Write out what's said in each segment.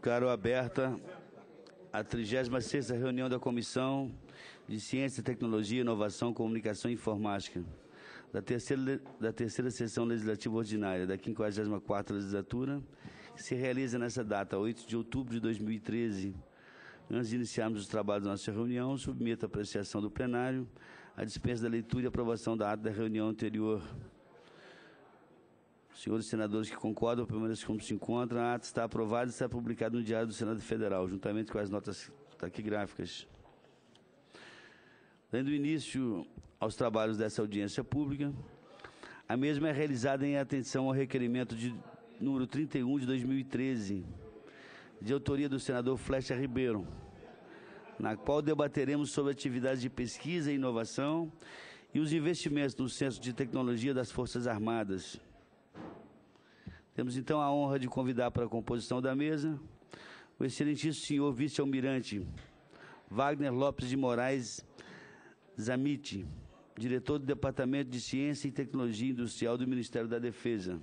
Declaro aberta a 36ª reunião da Comissão de Ciência, Tecnologia, Inovação, Comunicação e Informática da terceira sessão legislativa ordinária da 54ª legislatura, que se realiza nessa data, 8 de outubro de 2013. Antes de iniciarmos os trabalhos da nossa reunião, submeto à apreciação do plenário a dispensa da leitura e aprovação da ata da reunião anterior. Senhores senadores que concordam, permaneçam como se encontram. A ata está aprovada e está publicada no Diário do Senado Federal, juntamente com as notas taquigráficas. Dando início aos trabalhos dessa audiência pública, a mesma é realizada em atenção ao requerimento de número 31 de 2013, de autoria do senador Flecha Ribeiro, na qual debateremos sobre atividades de pesquisa e inovação e os investimentos no Centro de Tecnologia das Forças Armadas. Temos, então, a honra de convidar para a composição da mesa o excelentíssimo senhor vice-almirante Wagner Lopes de Moraes Zamit, diretor do Departamento de Ciência e Tecnologia Industrial do Ministério da Defesa.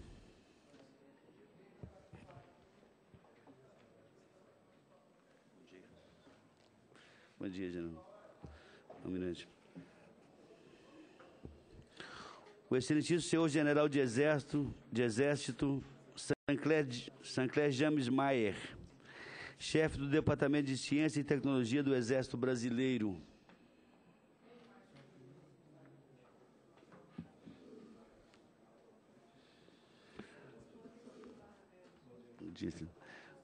Bom dia, general. Almirante. O excelentíssimo senhor general de Exército Sancler James Maier, chefe do Departamento de Ciência e Tecnologia do Exército Brasileiro.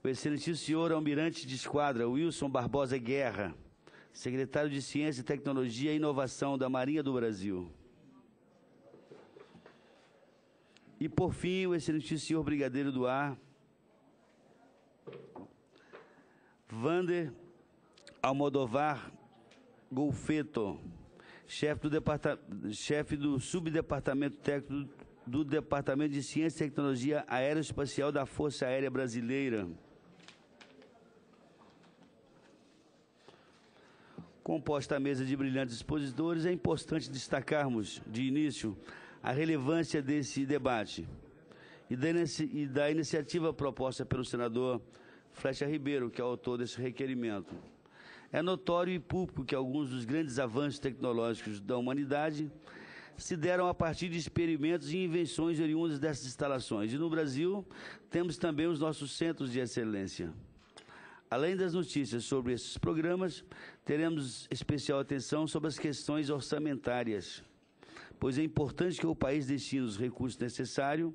O excelentíssimo senhor almirante de esquadra Wilson Barbosa Guerra, secretário de Ciência, Tecnologia e Inovação da Marinha do Brasil. E, por fim, o excelentíssimo senhor brigadeiro do ar Vander Almodovar Golfeto, chefe do subdepartamento técnico do Departamento de Ciência e Tecnologia Aeroespacial da Força Aérea Brasileira. Composta a mesa de brilhantes expositores, é importante destacarmos, de início, a relevância desse debate e da iniciativa proposta pelo senador Flecha Ribeiro, que é o autor desse requerimento. É notório e público que alguns dos grandes avanços tecnológicos da humanidade se deram a partir de experimentos e invenções oriundas dessas instalações. E no Brasil, temos também os nossos centros de excelência. Além das notícias sobre esses programas, teremos especial atenção sobre as questões orçamentárias, pois é importante que o país destine os recursos necessários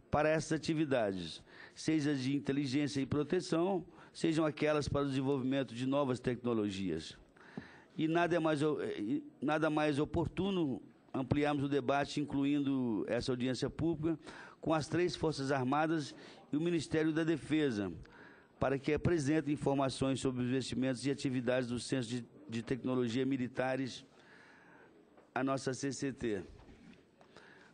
para essas atividades, seja de inteligência e proteção, sejam aquelas para o desenvolvimento de novas tecnologias. E nada mais oportuno ampliarmos o debate, incluindo essa audiência pública, com as 3 Forças Armadas e o Ministério da Defesa, para que apresentem informações sobre os investimentos e atividades dos Centros de Tecnologia Militares, a nossa CCT.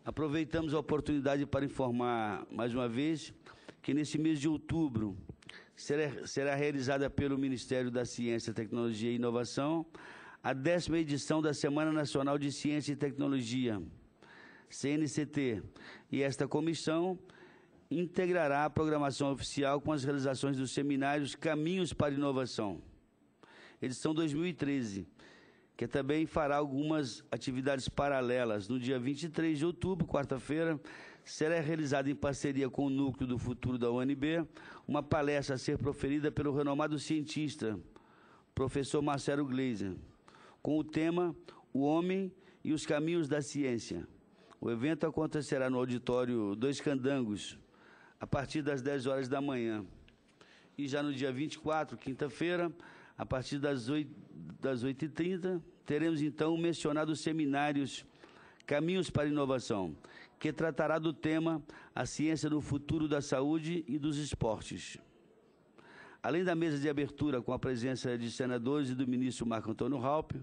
Aproveitamos a oportunidade para informar, mais uma vez, que nesse mês de outubro será realizada pelo Ministério da Ciência, Tecnologia e Inovação a 10ª edição da Semana Nacional de Ciência e Tecnologia, CNCT, e esta comissão integrará a programação oficial com as realizações dos seminários Caminhos para a Inovação, edição 2013, que também fará algumas atividades paralelas. No dia 23 de outubro, quarta-feira, será realizada em parceria com o Núcleo do Futuro da UNB, uma palestra a ser proferida pelo renomado cientista, professor Marcelo Gleiser, com o tema O Homem e os Caminhos da Ciência. O evento acontecerá no auditório Dois Candangos, a partir das 10 horas da manhã. E já no dia 24, quinta-feira, a partir das 8h30, teremos então mencionados seminários Caminhos para a Inovação, que tratará do tema A Ciência no Futuro da Saúde e dos Esportes. Além da mesa de abertura com a presença de senadores e do ministro Marco Antônio Raupp,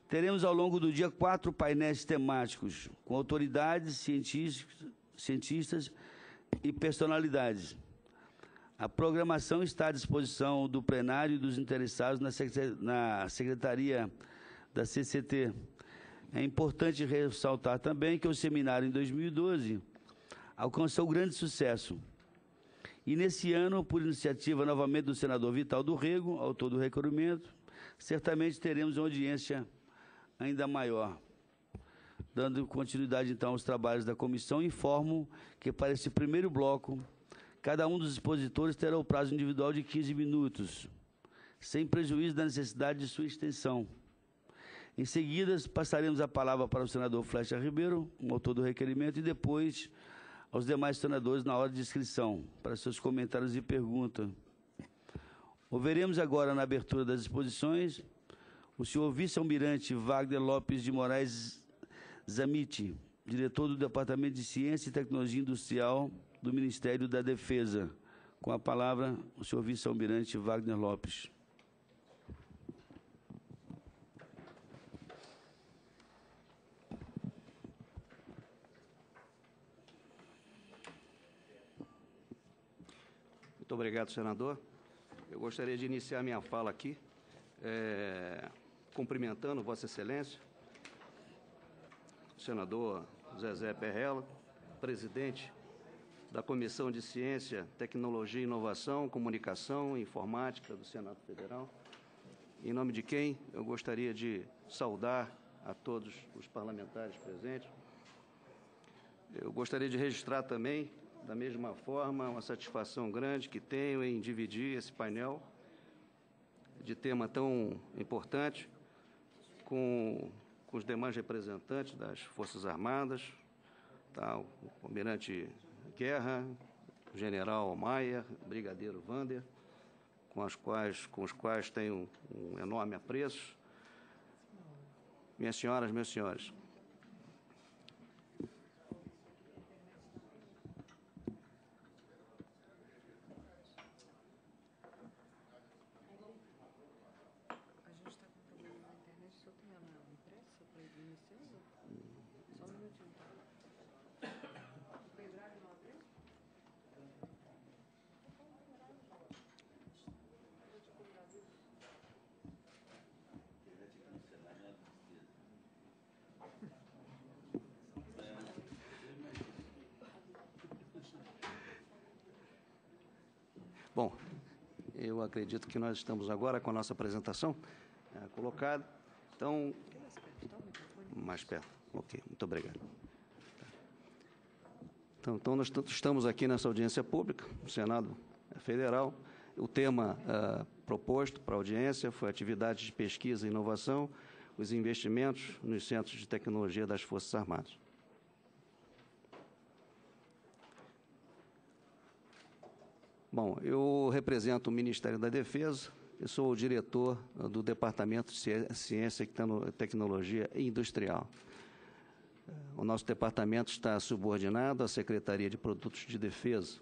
teremos ao longo do dia 4 painéis temáticos com autoridades, cientistas e personalidades. A programação está à disposição do plenário e dos interessados na secretaria da CCT. É importante ressaltar também que o seminário em 2012 alcançou grande sucesso E nesse ano, por iniciativa novamente do senador Vital do Rego, autor do requerimento, certamente teremos uma audiência ainda maior. Dando continuidade, então, aos trabalhos da comissão, informo que, para esse primeiro bloco, cada um dos expositores terá o prazo individual de 15 minutos, sem prejuízo da necessidade de sua extensão. Em seguida, passaremos a palavra para o senador Flecha Ribeiro, o autor do requerimento, e depois aos demais senadores na hora de inscrição, para seus comentários e perguntas. Ouviremos agora, na abertura das exposições, o senhor vice-almirante Wagner Lopes de Moraes Zamiti, diretor do Departamento de Ciência e Tecnologia Industrial do Ministério da Defesa. Com a palavra, o senhor vice-almirante Wagner Lopes. Muito obrigado, senador. Eu gostaria de iniciar minha fala aqui, cumprimentando Vossa Excelência, o senador Zezé Perrella, presidente da Comissão de Ciência, Tecnologia, Inovação, Comunicação e Informática do Senado Federal, em nome de quem eu gostaria de saudar a todos os parlamentares presentes. Eu gostaria de registrar também, da mesma forma, uma satisfação grande que tenho em dividir esse painel de tema tão importante com os demais representantes das Forças Armadas, tá, o almirante Guerra, o general Maia, o brigadeiro Vander, com os quais tenho um enorme apreço. Minhas senhoras, meus senhores, bom, eu acredito que nós estamos agora com a nossa apresentação colocada. Então, mais perto. Ok, muito obrigado. Então, nós estamos aqui nessa audiência pública, no Senado Federal. O tema proposto para a audiência foi atividades de pesquisa e inovação, os investimentos nos centros de tecnologia das Forças Armadas. Bom, eu represento o Ministério da Defesa, eu sou o diretor do Departamento de Ciência, Tecnologia e Industrial. O nosso departamento está subordinado à Secretaria de Produtos de Defesa.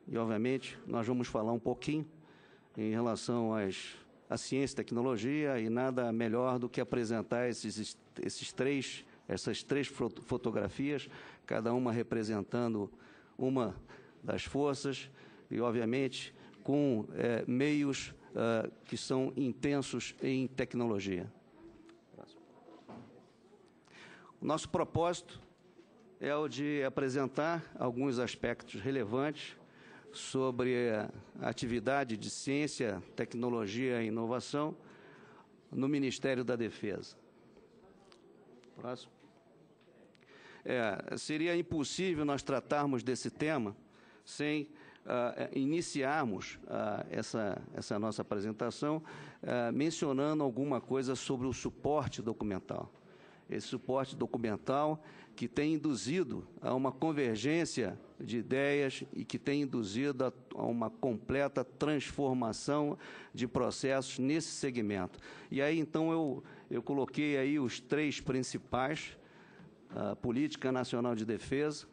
E, obviamente, nós vamos falar um pouquinho em relação à ciência e tecnologia, e nada melhor do que apresentar essas três fotografias, cada uma representando uma das forças, e, obviamente, com meios que são intensos em tecnologia. O nosso propósito é o de apresentar alguns aspectos relevantes sobre a atividade de ciência, tecnologia e inovação no Ministério da Defesa. Próximo. Seria impossível nós tratarmos desse tema sem iniciarmos essa nossa apresentação mencionando alguma coisa sobre o suporte documental. Esse suporte documental que tem induzido a uma convergência de ideias e que tem induzido a uma completa transformação de processos nesse segmento. E aí, então, eu coloquei aí os três principais: a Política Nacional de Defesa,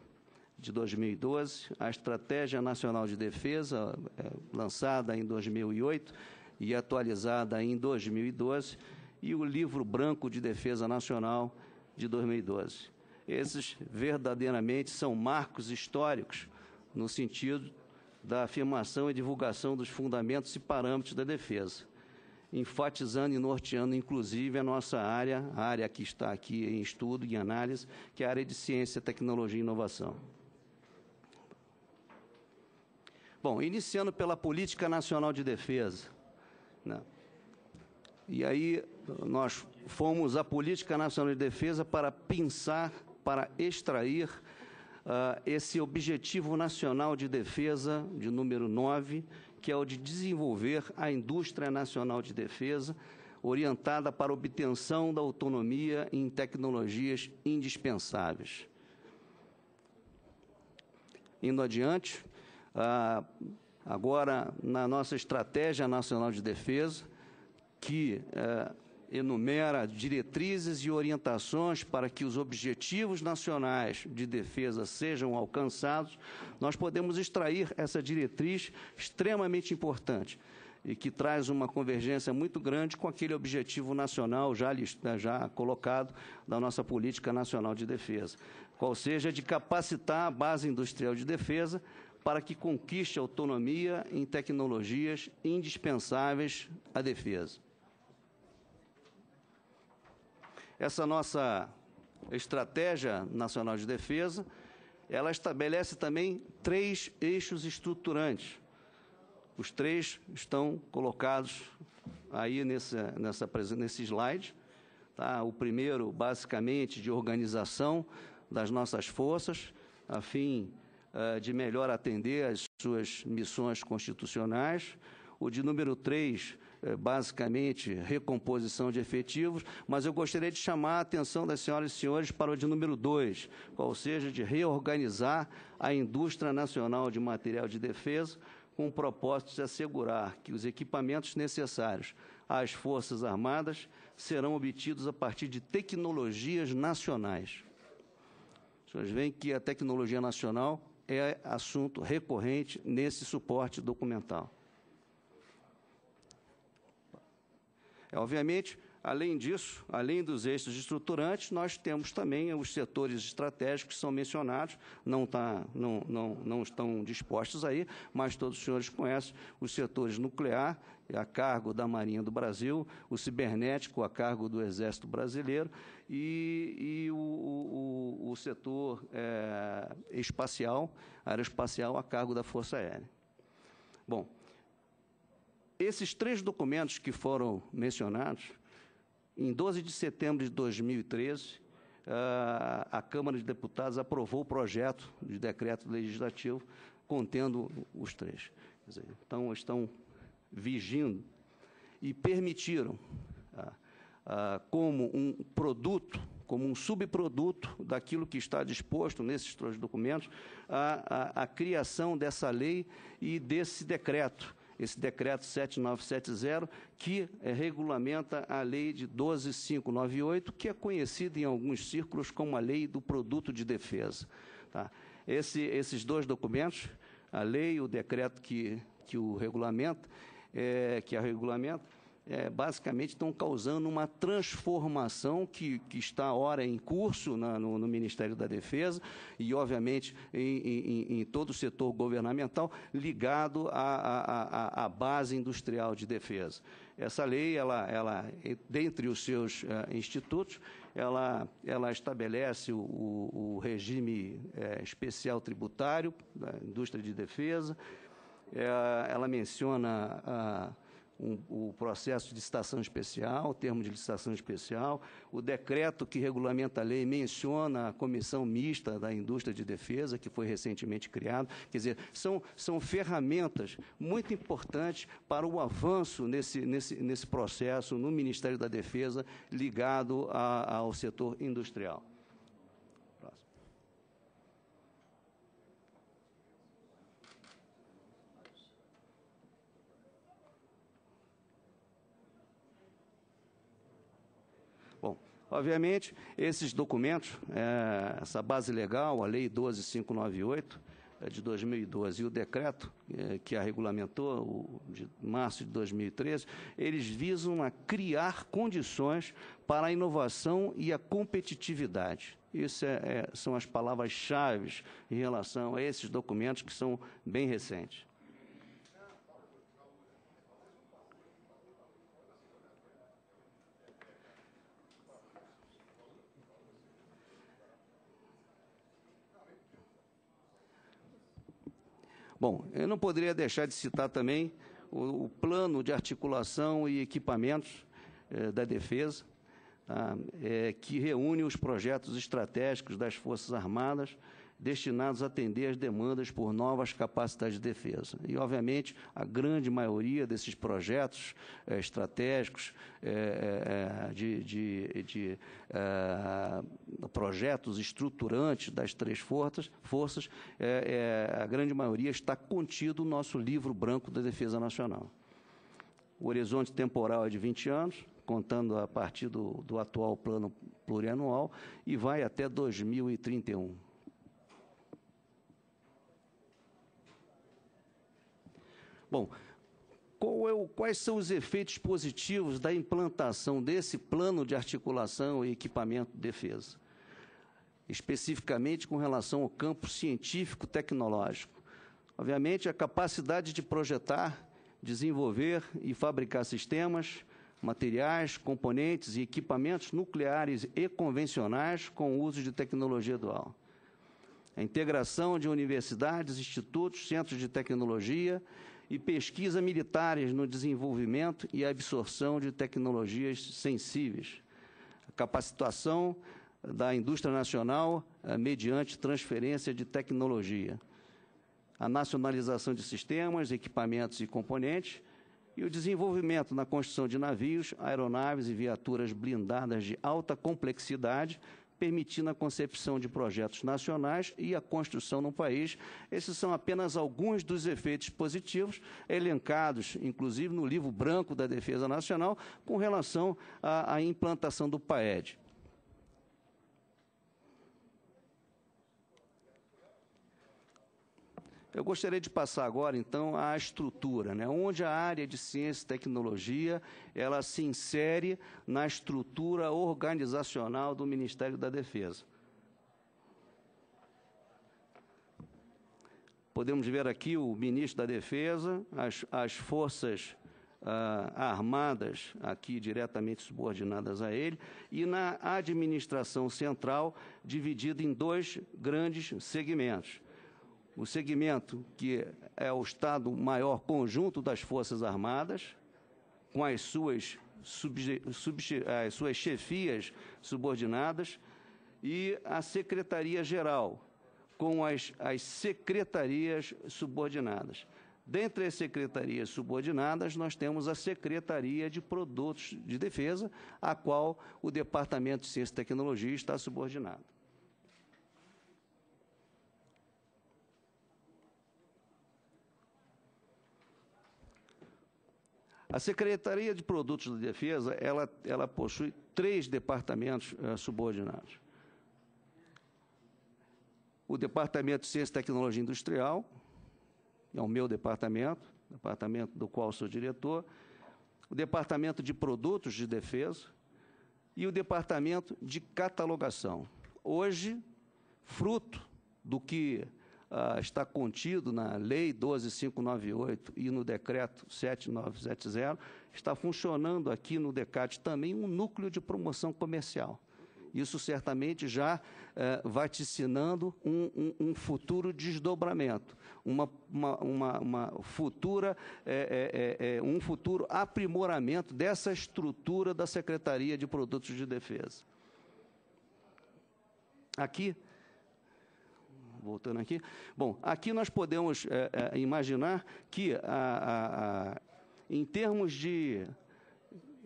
de 2012, a Estratégia Nacional de Defesa, lançada em 2008 e atualizada em 2012, e o Livro Branco de Defesa Nacional, de 2012. Esses, verdadeiramente, são marcos históricos no sentido da afirmação e divulgação dos fundamentos e parâmetros da defesa, enfatizando e norteando, inclusive, a nossa área, a área que está aqui em estudo e análise, que é a área de ciência, tecnologia e inovação. Bom, iniciando pela Política Nacional de Defesa, né? E aí nós fomos à Política Nacional de Defesa para pensar, para extrair esse Objetivo Nacional de Defesa, de número 9, que é o de desenvolver a Indústria Nacional de Defesa, orientada para a obtenção da autonomia em tecnologias indispensáveis. Indo adiante, agora na nossa Estratégia Nacional de Defesa, que enumera diretrizes e orientações para que os objetivos nacionais de defesa sejam alcançados, nós podemos extrair essa diretriz extremamente importante e que traz uma convergência muito grande com aquele objetivo nacional já colocado da nossa Política Nacional de Defesa, qual seja de capacitar a base industrial de defesa para que conquiste autonomia em tecnologias indispensáveis à defesa. Essa nossa Estratégia Nacional de Defesa, ela estabelece também 3 eixos estruturantes. Os 3 estão colocados aí nesse slide. Tá? O primeiro, basicamente, de organização das nossas forças, a fim de melhor atender às suas missões constitucionais. O de número 3, basicamente, recomposição de efetivos, mas eu gostaria de chamar a atenção das senhoras e senhores para o de número 2, qual seja de reorganizar a indústria nacional de material de defesa, com o propósito de assegurar que os equipamentos necessários às Forças Armadas serão obtidos a partir de tecnologias nacionais. Os senhores veem que a tecnologia nacional é assunto recorrente nesse suporte documental. Obviamente, além disso, além dos eixos estruturantes, nós temos também os setores estratégicos que são mencionados, não estão dispostos aí, mas todos os senhores conhecem os setores nuclear, a cargo da Marinha do Brasil, o cibernético a cargo do Exército Brasileiro e o setor espacial, aeroespacial a cargo da Força Aérea. Bom, esses 3 documentos que foram mencionados, em 12 de setembro de 2013, a Câmara de Deputados aprovou o projeto de decreto legislativo contendo os 3. Quer dizer, então, estão vigindo e permitiram, como um produto, como um subproduto daquilo que está disposto nesses 3 documentos, a criação dessa lei e desse decreto, esse decreto 7970, que regulamenta a lei de 12.598, que é conhecida em alguns círculos como a lei do produto de defesa. Tá? Esses 2 documentos, a lei e o decreto que o regulamenta, basicamente estão causando uma transformação que está, ora, em curso no Ministério da Defesa e, obviamente, em todo o setor governamental ligado à base industrial de defesa. Essa lei, dentre os seus institutos, ela estabelece o regime especial tributário da indústria de defesa, ela menciona o processo de licitação especial, o termo de licitação especial, o decreto que regulamenta a lei menciona a comissão mista da indústria de defesa, que foi recentemente criada. Quer dizer, são ferramentas muito importantes para o avanço nesse processo no Ministério da Defesa ligado ao setor industrial. Bom, obviamente, esses documentos, essa base legal, a Lei 12.598, de 2012, e o decreto que a regulamentou, de março de 2013, eles visam a criar condições para a inovação e a competitividade. Isso são as palavras-chave em relação a esses documentos que são bem recentes. Bom, eu não poderia deixar de citar também o plano de articulação e equipamentos da defesa, que reúne os projetos estratégicos das Forças Armadas destinados a atender às demandas por novas capacidades de defesa. E, obviamente, a grande maioria desses projetos estratégicos, projetos estruturantes das três forças, a grande maioria está contido no nosso livro branco da Defesa Nacional. O horizonte temporal é de 20 anos, contando a partir do atual plano plurianual, e vai até 2031. Bom, quais são os efeitos positivos da implantação desse plano de articulação e equipamento de defesa? Especificamente com relação ao campo científico-tecnológico. Obviamente, a capacidade de projetar, desenvolver e fabricar sistemas, materiais, componentes e equipamentos nucleares e convencionais com o uso de tecnologia dual. A integração de universidades, institutos, centros de tecnologia e pesquisa militares no desenvolvimento e absorção de tecnologias sensíveis. A capacitação da indústria nacional mediante transferência de tecnologia. A nacionalização de sistemas, equipamentos e componentes e o desenvolvimento na construção de navios, aeronaves e viaturas blindadas de alta complexidade, permitindo a concepção de projetos nacionais e a construção no país. Esses são apenas alguns dos efeitos positivos, elencados, inclusive, no livro branco da Defesa Nacional, com relação à implantação do PAED. Eu gostaria de passar agora, então, à estrutura, né? Onde a área de ciência e tecnologia ela se insere na estrutura organizacional do Ministério da Defesa. Podemos ver aqui o ministro da Defesa, as forças armadas, aqui diretamente subordinadas a ele, e na administração central, dividida em dois grandes segmentos. O segmento que é o Estado-Maior Conjunto das Forças Armadas, com as suas chefias subordinadas, e a Secretaria-Geral, com as secretarias subordinadas. Dentre as secretarias subordinadas, nós temos a Secretaria de Produtos de Defesa, a qual o Departamento de Ciência e Tecnologia está subordinado. A Secretaria de Produtos de Defesa, ela possui 3 departamentos subordinados. O Departamento de Ciência e Tecnologia Industrial, é o meu departamento do qual sou diretor, o Departamento de Produtos de Defesa e o Departamento de Catalogação. Hoje, fruto do que está contido na Lei 12.598 e no Decreto 7.970, está funcionando aqui no DECAT também um núcleo de promoção comercial. Isso certamente já vaticinando um futuro desdobramento, um futuro aprimoramento dessa estrutura da Secretaria de Produtos de Defesa. Aqui, voltando aqui, bom, aqui nós podemos imaginar que, em termos de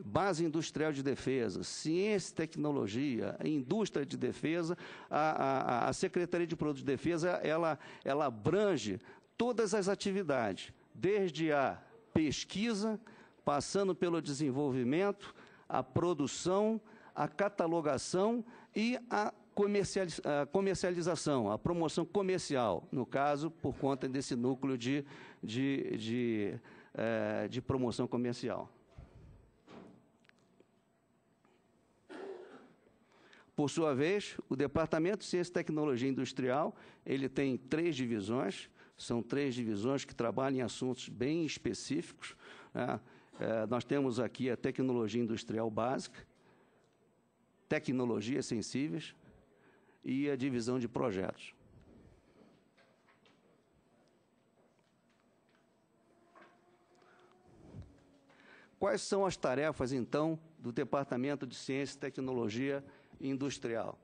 base industrial de defesa, ciência e tecnologia, indústria de defesa, a Secretaria de Produtos de Defesa, ela abrange todas as atividades, desde a pesquisa, passando pelo desenvolvimento, a produção, a catalogação e a comercialização, a promoção comercial, no caso, por conta desse núcleo de promoção comercial. Por sua vez, o Departamento de Ciência e Tecnologia Industrial, ele tem 3 divisões, são 3 divisões que trabalham em assuntos bem específicos, né? Nós temos aqui a Tecnologia Industrial Básica, Tecnologias Sensíveis e a Divisão de Projetos. Quais são as tarefas, então, do Departamento de Ciência e Tecnologia Industrial?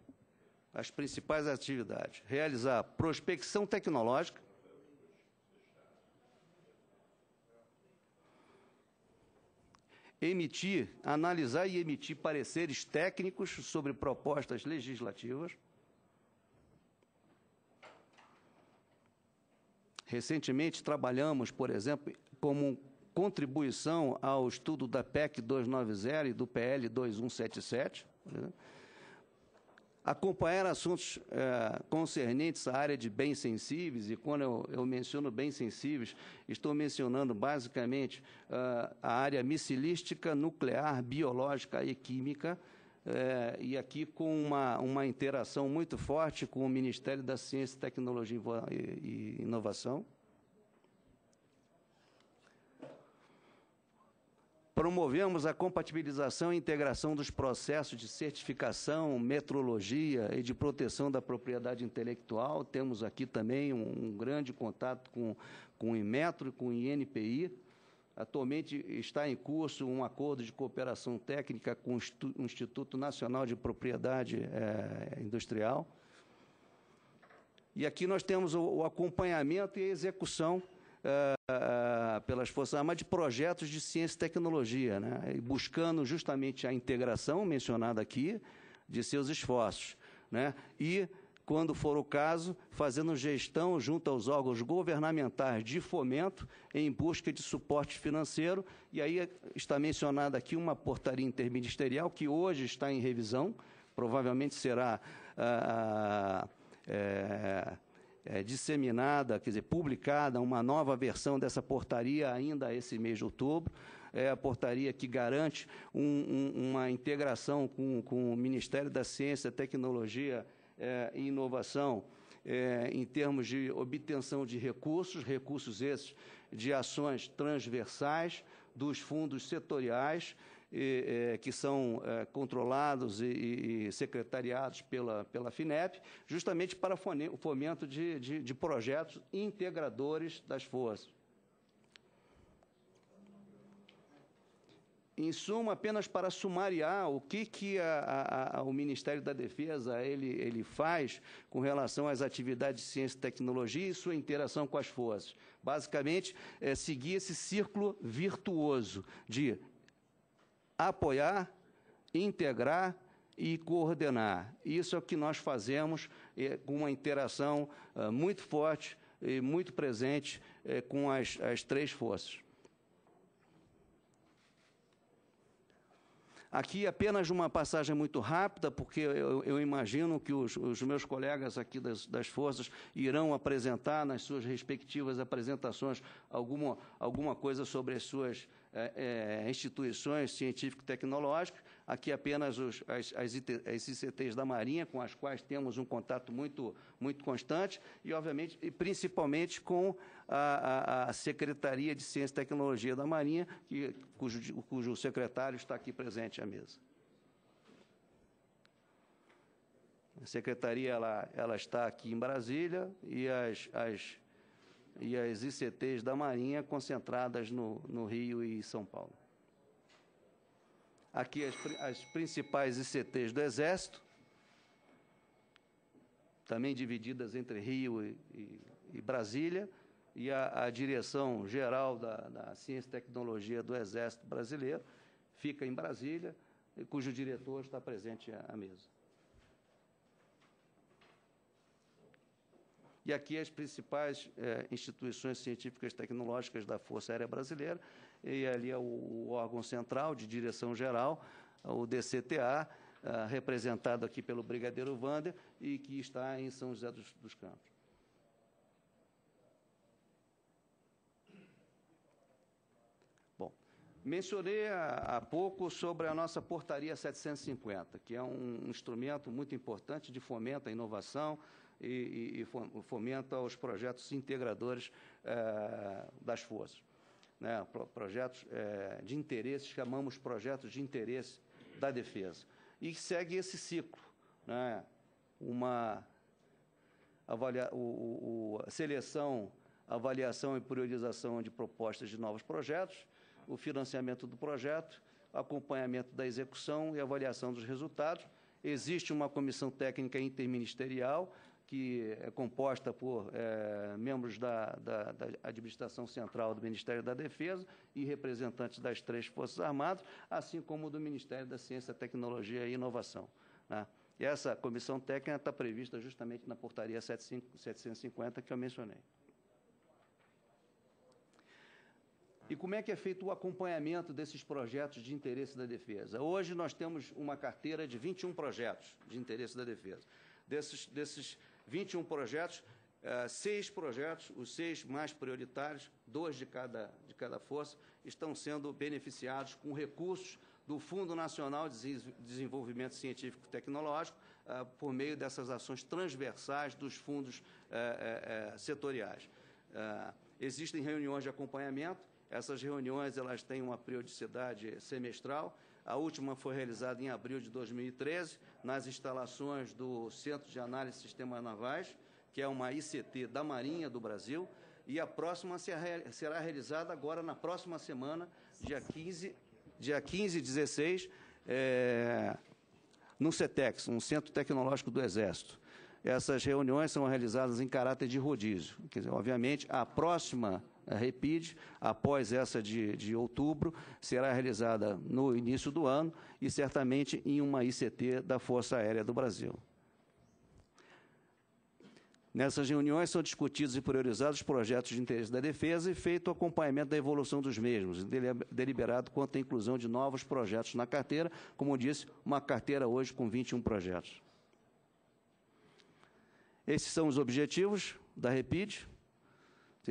As principais atividades: realizar prospecção tecnológica, analisar e emitir pareceres técnicos sobre propostas legislativas. Recentemente, trabalhamos, por exemplo, como contribuição ao estudo da PEC 290 e do PL 2177, acompanhar assuntos concernentes à área de bens sensíveis, e quando eu menciono bens sensíveis, estou mencionando basicamente a área missilística, nuclear, biológica e química, e aqui com uma interação muito forte com o Ministério da Ciência, Tecnologia e Inovação. Promovemos a compatibilização e integração dos processos de certificação, metrologia e de proteção da propriedade intelectual. Temos aqui também um grande contato com o Inmetro e com o INPI. Atualmente está em curso um acordo de cooperação técnica com o Instituto Nacional de Propriedade Industrial. E aqui nós temos o acompanhamento e a execução pelas Forças Armadas de projetos de ciência e tecnologia, né? Buscando justamente a integração mencionada aqui de seus esforços, né? E, quando for o caso, fazendo gestão junto aos órgãos governamentais de fomento em busca de suporte financeiro. E aí está mencionada aqui uma portaria interministerial que hoje está em revisão, provavelmente será disseminada, quer dizer, publicada uma nova versão dessa portaria ainda esse mês de outubro. É a portaria que garante uma integração com o Ministério da Ciência, Tecnologia e Inovação em termos de obtenção de recursos esses de ações transversais dos fundos setoriais, que são controlados e secretariados pela FINEP, justamente para o fomento de projetos integradores das forças. Em suma, apenas para sumariar o que o Ministério da Defesa ele faz com relação às atividades de ciência e tecnologia e sua interação com as forças. Basicamente, seguir esse círculo virtuoso de apoiar, integrar e coordenar. Isso é o que nós fazemos com uma interação muito forte e muito presente com as três forças. Aqui apenas uma passagem muito rápida, porque eu imagino que os meus colegas aqui das forças irão apresentar nas suas respectivas apresentações alguma coisa sobre as suas instituições científico-tecnológicas. Aqui apenas as ICTs da Marinha, com as quais temos um contato muito constante, e, obviamente, e principalmente com a Secretaria de Ciência e Tecnologia da Marinha, cujo secretário está aqui presente à mesa. A Secretaria ela está aqui em Brasília e as ICTs da Marinha concentradas no Rio e São Paulo. Aqui as principais ICTs do Exército, também divididas entre Rio e Brasília, e a Direção-Geral da Ciência e Tecnologia do Exército Brasileiro fica em Brasília, cujo diretor está presente à mesa. E aqui as principais instituições científicas e tecnológicas da Força Aérea Brasileira, e ali é o órgão central de direção-geral, o DCTA, representado aqui pelo Brigadeiro Wander, e que está em São José dos Campos. Bom, mencionei há pouco sobre a nossa Portaria 750, que é um instrumento muito importante de fomento à inovação, e fomenta os projetos integradores das forças, né? Projetos de interesse, chamamos projetos de interesse da defesa. E segue esse ciclo, né? Seleção, avaliação e priorização de propostas de novos projetos, o financiamento do projeto, acompanhamento da execução e avaliação dos resultados. Existe uma comissão técnica interministerial, que é composta por membros da administração central do Ministério da Defesa e representantes das 3 Forças Armadas, assim como do Ministério da Ciência, Tecnologia e Inovação, né? E essa comissão técnica está prevista justamente na portaria 750 que eu mencionei. E como é que é feito o acompanhamento desses projetos de interesse da defesa? Hoje nós temos uma carteira de 21 projetos de interesse da defesa. Desses 21 projetos, 6 projetos, os 6 mais prioritários, 2 de cada força, estão sendo beneficiados com recursos do Fundo Nacional de Desenvolvimento Científico e Tecnológico, por meio dessas ações transversais dos fundos setoriais. Existem reuniões de acompanhamento. Essas reuniões elas têm uma periodicidade semestral. A última foi realizada em abril de 2013, nas instalações do Centro de Análise de Sistemas Navais, que é uma ICT da Marinha do Brasil, e a próxima será realizada agora na próxima semana, dia 15 e 16, no CETEX, um Centro Tecnológico do Exército. Essas reuniões são realizadas em caráter de rodízio. Quer dizer, obviamente, a próxima REPID, após essa de outubro, será realizada no início do ano e certamente em uma ICT da Força Aérea do Brasil. Nessas reuniões são discutidos e priorizados os projetos de interesse da defesa e feito o acompanhamento da evolução dos mesmos, deliberado quanto à inclusão de novos projetos na carteira, como disse, uma carteira hoje com 21 projetos. Esses são os objetivos da REPID: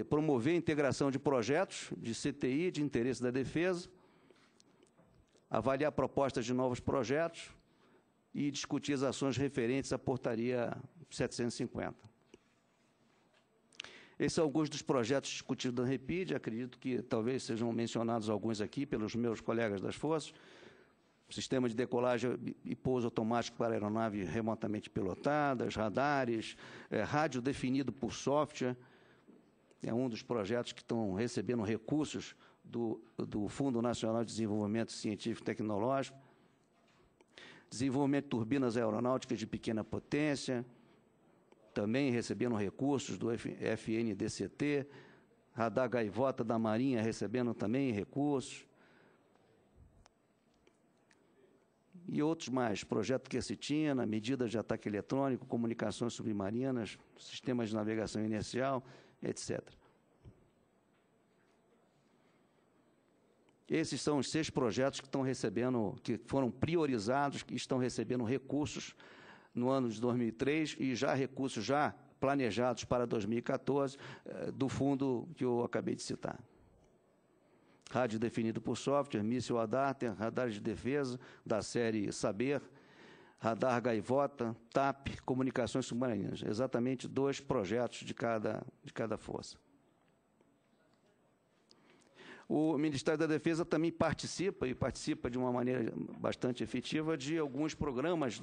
promover a integração de projetos de CTI, de interesse da defesa, avaliar propostas de novos projetos e discutir as ações referentes à portaria 750. Esses são alguns dos projetos discutidos da REPID, acredito que talvez sejam mencionados alguns aqui pelos meus colegas das forças: sistema de decolagem e pouso automático para aeronave remotamente pilotadas, radares, rádio definido por software. É um dos projetos que estão recebendo recursos do Fundo Nacional de Desenvolvimento Científico e Tecnológico. Desenvolvimento de turbinas aeronáuticas de pequena potência, também recebendo recursos do FNDCT. Radar Gaivota da Marinha recebendo também recursos. E outros mais, projeto Quercetina, medidas de ataque eletrônico, comunicações submarinas, sistemas de navegação inercial, etc. Esses são os 6 projetos que estão recebendo, que foram priorizados, que estão recebendo recursos no ano de 2003 e já recursos já planejados para 2014 do fundo que eu acabei de citar. Rádio definido por software, míssil Adarter, radares de defesa da série Saber, radar Gaivota, TAP, comunicações submarinas. Exatamente 2 projetos de cada força. O Ministério da Defesa também participa de uma maneira bastante efetiva, de alguns programas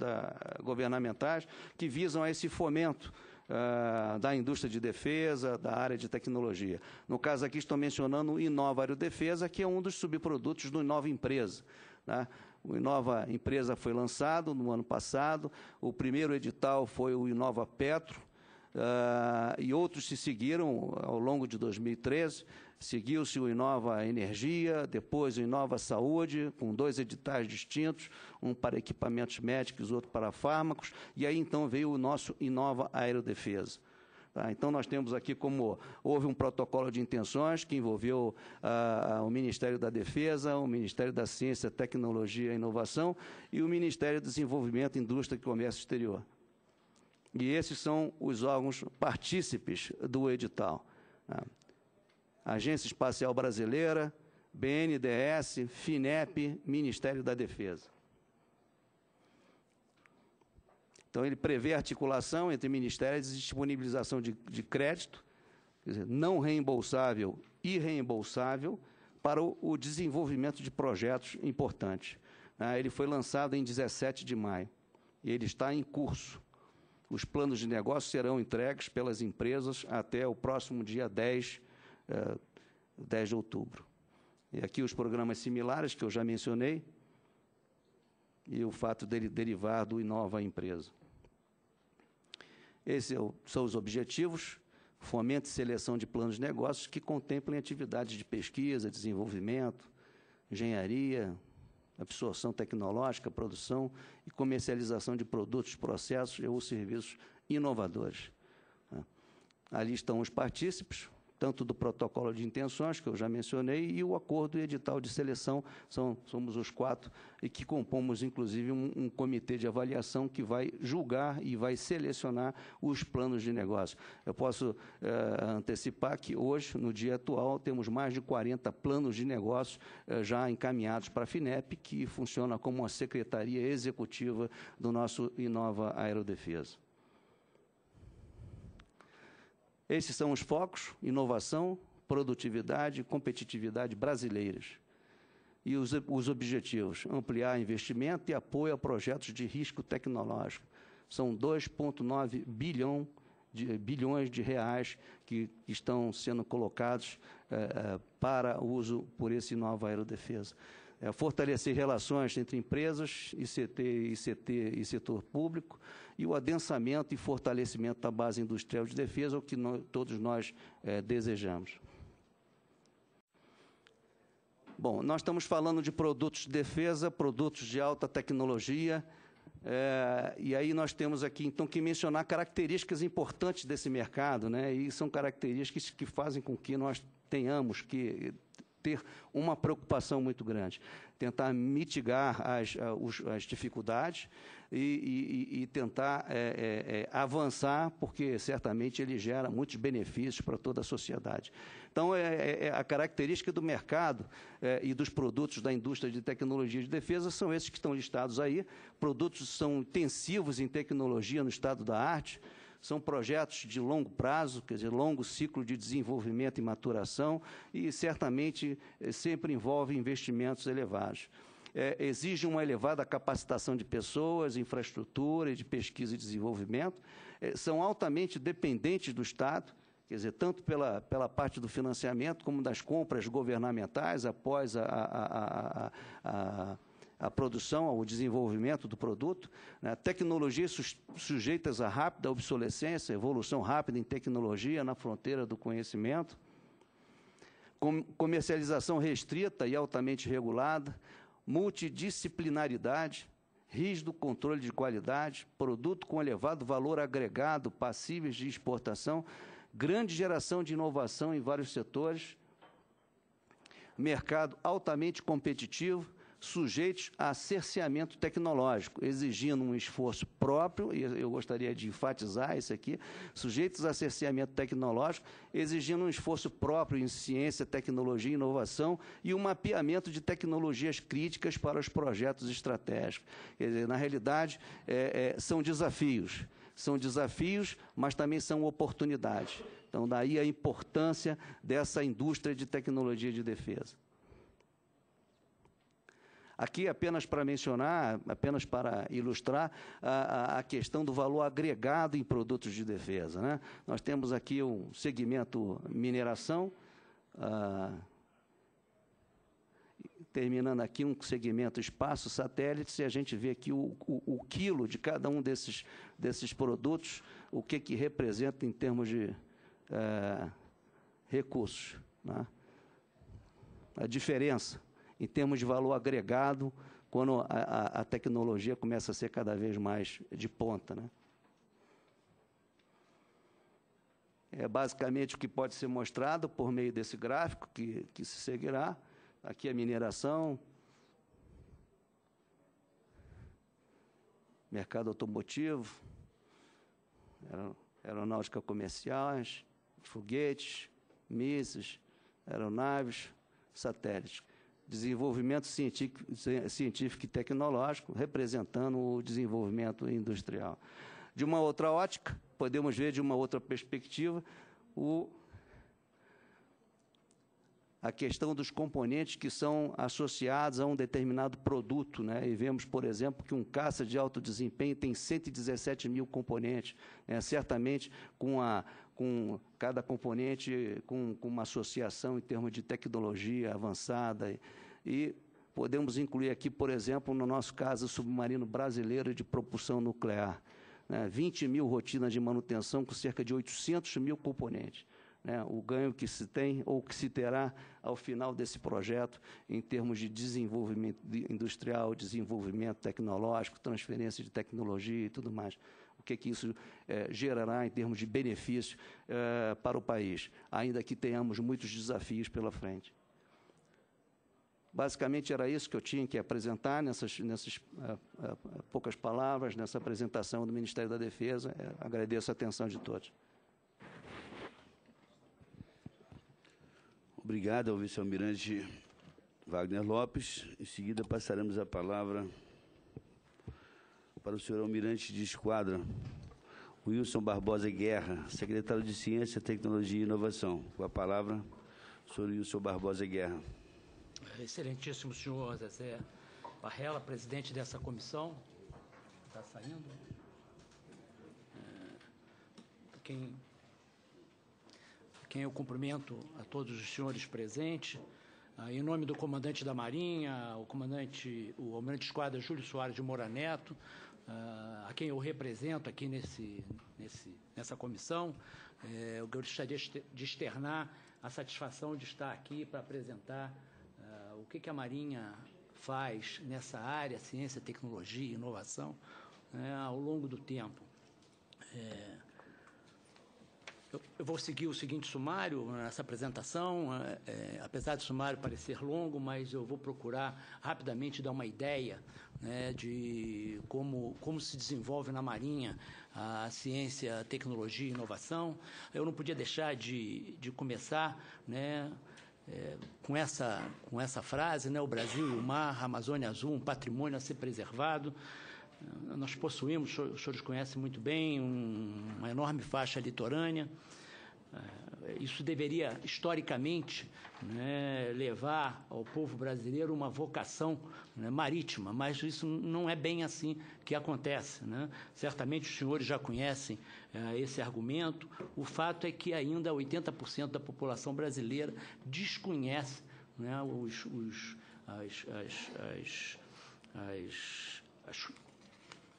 governamentais que visam a esse fomento da indústria de defesa, da área de tecnologia. No caso aqui estou mencionando o Inova Aerodefesa, que é um dos subprodutos do Inova Empresa, né? O Inova Empresa foi lançado no ano passado, o primeiro edital foi o Inova Petro, e outros se seguiram ao longo de 2013, seguiu-se o Inova Energia, depois o Inova Saúde, com 2 editais distintos, um para equipamentos médicos, outro para fármacos, e aí então veio o nosso Inova Aerodefesa. Tá? Então nós temos aqui houve um protocolo de intenções que envolveu o Ministério da Defesa, o Ministério da Ciência, Tecnologia e Inovação e o Ministério do Desenvolvimento, Indústria e Comércio Exterior. E esses são os órgãos partícipes do edital. Tá? Agência Espacial Brasileira, BNDES, FINEP, Ministério da Defesa. Então, ele prevê articulação entre ministérios e disponibilização de crédito, quer dizer, não reembolsável e reembolsável, para o desenvolvimento de projetos importantes. Ele foi lançado em 17 de maio e ele está em curso. Os planos de negócio serão entregues pelas empresas até o próximo dia 10 de outubro. E aqui os programas similares que eu já mencionei, e o fato dele derivar do Inova Empresa. Esses são os objetivos: fomento e seleção de planos de negócios que contemplem atividades de pesquisa, desenvolvimento, engenharia, absorção tecnológica, produção e comercialização de produtos, processos ou serviços inovadores. Ali estão os partícipes, tanto do protocolo de intenções, que eu já mencionei, e o acordo e edital de seleção, somos os 4, e que compomos, inclusive, um comitê de avaliação que vai julgar e vai selecionar os planos de negócio. Eu posso antecipar que hoje, no dia atual, temos mais de 40 planos de negócios já encaminhados para a FINEP, que funciona como uma secretaria executiva do nosso Inova Aerodefesa. Esses são os focos: inovação, produtividade e competitividade brasileiras. E os objetivos: ampliar investimento e apoio a projetos de risco tecnológico. São 2,9 bilhões de reais que estão sendo colocados para uso por esse Inova Aerodefesa. Fortalecer relações entre empresas, ICT e setor público, e o adensamento e fortalecimento da base industrial de defesa, o que todos nós desejamos. Bom, nós estamos falando de produtos de defesa, produtos de alta tecnologia, e aí nós temos aqui, então, que mencionar características importantes desse mercado, né? E são características que fazem com que nós tenhamos que ter uma preocupação muito grande, tentar mitigar as dificuldades e tentar avançar, porque certamente ele gera muitos benefícios para toda a sociedade. Então, a característica do mercado e dos produtos da indústria de tecnologia de defesa são esses que estão listados aí. Produtos são intensivos em tecnologia no estado da arte, são projetos de longo prazo, quer dizer, longo ciclo de desenvolvimento e maturação, e certamente sempre envolve investimentos elevados. Exige uma elevada capacitação de pessoas, infraestrutura, de pesquisa e desenvolvimento, são altamente dependentes do Estado, quer dizer, tanto pela parte do financiamento como das compras governamentais após a produção, ao desenvolvimento do produto, né? Tecnologias sujeitas a rápida obsolescência, evolução rápida em tecnologia na fronteira do conhecimento, comercialização restrita e altamente regulada, multidisciplinaridade, rígido controle de qualidade, produto com elevado valor agregado, passíveis de exportação, grande geração de inovação em vários setores, mercado altamente competitivo, sujeitos a cerceamento tecnológico, exigindo um esforço próprio, e eu gostaria de enfatizar isso aqui, sujeitos a cerceamento tecnológico, exigindo um esforço próprio em ciência, tecnologia e inovação e um mapeamento de tecnologias críticas para os projetos estratégicos. Quer dizer, na realidade, são desafios, mas também são oportunidades. Então, daí a importância dessa indústria de tecnologia de defesa. Aqui, apenas para mencionar, apenas para ilustrar a questão do valor agregado em produtos de defesa, né? Nós temos aqui um segmento mineração, terminando aqui um segmento espaço, satélites, e a gente vê aqui o quilo de cada um desses produtos, o que representa em termos de recursos, né? A diferença em termos de valor agregado, quando a tecnologia começa a ser cada vez mais de ponta, né? É basicamente o que pode ser mostrado por meio desse gráfico que se seguirá. Aqui a mineração, mercado automotivo, aeronáutica comerciais, foguetes, mísseis, aeronaves, satélites. Desenvolvimento científico e tecnológico, representando o desenvolvimento industrial. De uma outra ótica, podemos ver de uma outra perspectiva a questão dos componentes que são associados a um determinado produto, né? E vemos, por exemplo, que um caça de alto desempenho tem 117 mil componentes, né? Certamente com cada componente com uma associação em termos de tecnologia avançada. E podemos incluir aqui, por exemplo, no nosso caso, o submarino brasileiro de propulsão nuclear, né? 20 mil rotinas de manutenção com cerca de 800 mil componentes. Né, o ganho que se tem ou que se terá ao final desse projeto em termos de desenvolvimento industrial, desenvolvimento tecnológico, transferência de tecnologia e tudo mais. O que isso gerará em termos de benefício para o país, ainda que tenhamos muitos desafios pela frente. Basicamente era isso que eu tinha que apresentar nessas poucas palavras, nessa apresentação do Ministério da Defesa. Agradeço a atenção de todos. Obrigado ao vice-almirante Wagner Lopes. Em seguida, passaremos a palavra para o senhor almirante de esquadra, Wilson Barbosa Guerra, secretário de Ciência, Tecnologia e Inovação. Com a palavra, o senhor Wilson Barbosa Guerra. Excelentíssimo senhor Zezé Barrella, presidente dessa comissão. Está saindo? Quem eu cumprimento a todos os senhores presentes, em nome do comandante da Marinha, o almirante de esquadra Júlio Soares de Moura Neto, a quem eu represento aqui nessa comissão, eu gostaria de externar a satisfação de estar aqui para apresentar o que a Marinha faz nessa área, ciência, tecnologia e inovação, ao longo do tempo. Eu vou seguir o seguinte sumário nessa apresentação, apesar do sumário parecer longo, mas eu vou procurar rapidamente dar uma ideia, né, de como se desenvolve na Marinha a ciência, tecnologia e inovação. Eu não podia deixar de começar, né, com essa frase, né, o Brasil e o mar, a Amazônia Azul, um patrimônio a ser preservado. Nós possuímos, os senhores conhecem muito bem, uma enorme faixa litorânea. Isso deveria, historicamente, né, levar ao povo brasileiro uma vocação, né, marítima, mas isso não é bem assim que acontece, né? Certamente os senhores já conhecem esse argumento. O fato é que ainda 80% da população brasileira desconhece, né,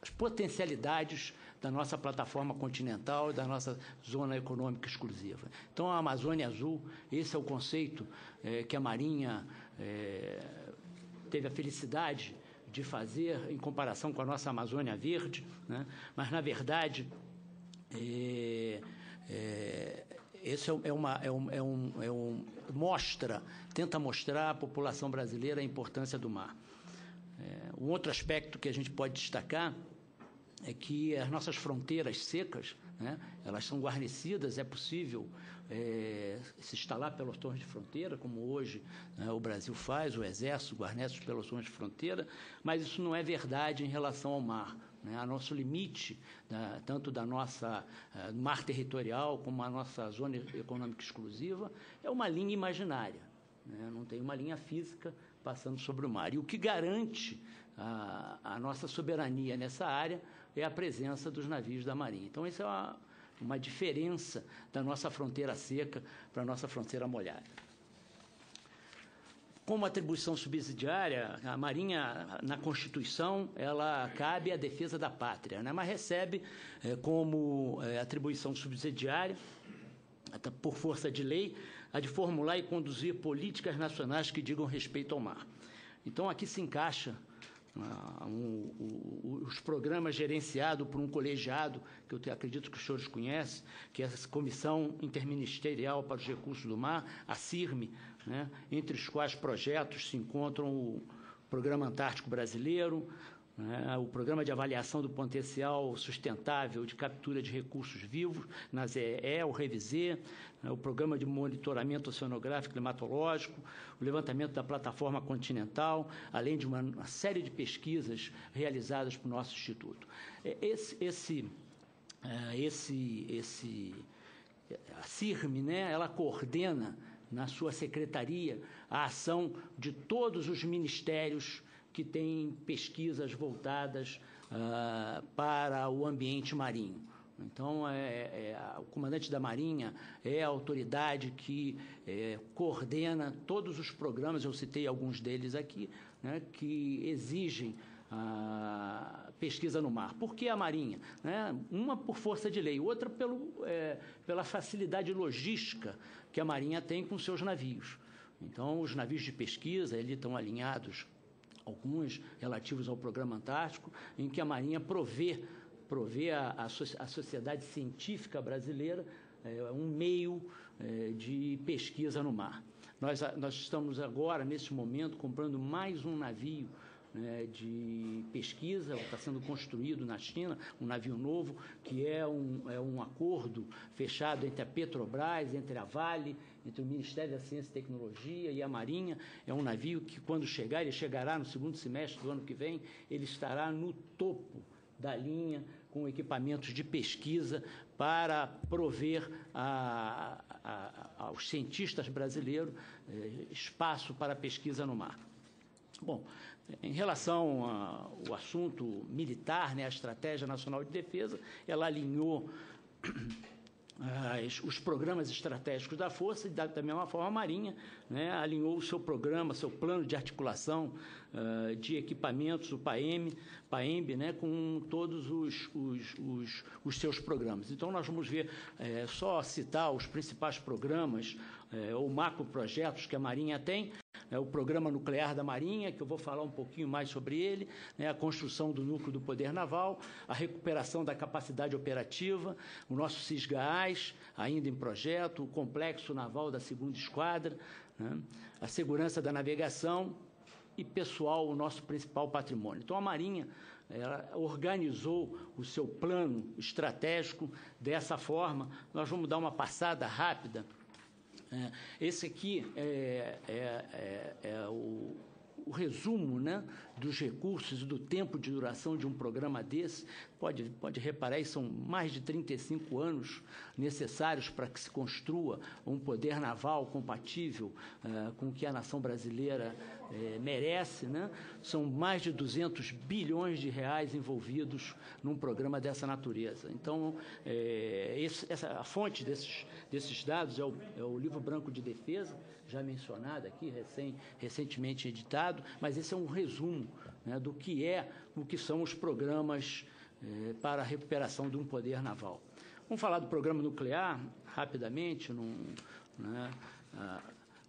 as potencialidades da nossa plataforma continental e da nossa zona econômica exclusiva. Então, a Amazônia Azul, esse é o conceito que a Marinha teve a felicidade de fazer em comparação com a nossa Amazônia Verde, né? Mas, na verdade, esse tenta mostrar à população brasileira a importância do mar. Um outro aspecto que a gente pode destacar é que as nossas fronteiras secas, né, elas são guarnecidas, é possível se instalar pelotões de fronteira, como hoje, né, o Brasil faz, o Exército guarnece os pelotões de fronteira, mas isso não é verdade em relação ao mar, né? A nosso limite, né, tanto da nossa mar territorial como a nossa zona econômica exclusiva, é uma linha imaginária, né? Não tem uma linha física passando sobre o mar. E o que garante a nossa soberania nessa área é a presença dos navios da Marinha. Então, essa é uma diferença da nossa fronteira seca para a nossa fronteira molhada. Como atribuição subsidiária, a Marinha, na Constituição, ela cabe à defesa da pátria, né? Mas recebe como atribuição subsidiária, por força de lei, a de formular e conduzir políticas nacionais que digam respeito ao mar. Então, aqui se encaixa os programas gerenciados por um colegiado, que eu acredito que os senhores conhecem, que é a Comissão Interministerial para os Recursos do Mar, a CIRME, né, entre os quais projetos se encontram o Programa Antártico Brasileiro, né, o Programa de Avaliação do Potencial Sustentável de Captura de Recursos Vivos, na ZE, o REVISE, né, o Programa de Monitoramento Oceanográfico e Climatológico, o levantamento da Plataforma Continental, além de uma série de pesquisas realizadas pelo nosso Instituto. A CIRME, né, ela coordena na sua secretaria, a ação de todos os ministérios que têm pesquisas voltadas para o ambiente marinho. Então, o comandante da Marinha é a autoridade que coordena todos os programas, eu citei alguns deles aqui, né, que exigem a pesquisa no mar. Por que a Marinha? Né? Uma por força de lei, outra pela facilidade logística que a Marinha tem com seus navios. Então, os navios de pesquisa, eles estão alinhados, alguns relativos ao Programa Antártico, em que a Marinha provê à sociedade científica brasileira um meio de pesquisa no mar. Nós estamos agora, nesse momento, comprando mais um navio de pesquisa, está sendo construído na China, um navio novo, que é um acordo fechado entre a Petrobras, entre a Vale, entre o Ministério da Ciência e Tecnologia e a Marinha. É um navio que, quando chegar, ele chegará no segundo semestre do ano que vem, ele estará no topo da linha, com equipamentos de pesquisa para prover aos cientistas brasileiros espaço para pesquisa no mar. Bom, em relação ao assunto militar, né, a Estratégia Nacional de Defesa, ela alinhou os programas estratégicos da Força e, da mesma forma, a Marinha, né, alinhou o seu programa, seu plano de articulação de equipamentos, o PAEMB, né, com todos os seus programas. Então, nós vamos ver, só citar os principais programas ou macroprojetos que a Marinha tem. O Programa Nuclear da Marinha, que eu vou falar um pouquinho mais sobre ele, né, a construção do núcleo do poder naval, a recuperação da capacidade operativa, o nosso CISGAAS, ainda em projeto, o complexo naval da 2ª Esquadra, né, a segurança da navegação e, pessoal, o nosso principal patrimônio. Então, a Marinha ela organizou o seu plano estratégico dessa forma. Nós vamos dar uma passada rápida. Esse aqui é o resumo, né, dos recursos e do tempo de duração de um programa desse. Pode reparar, são mais de 35 anos necessários para que se construa um poder naval compatível com o que a nação brasileira merece, né? São mais de 200 bilhões de reais envolvidos num programa dessa natureza. Então, a fonte desses dados é o Livro Branco de Defesa, já mencionado aqui, recentemente editado, mas esse é um resumo, né, do que são os programas para a recuperação de um poder naval. Vamos falar do programa nuclear, rapidamente.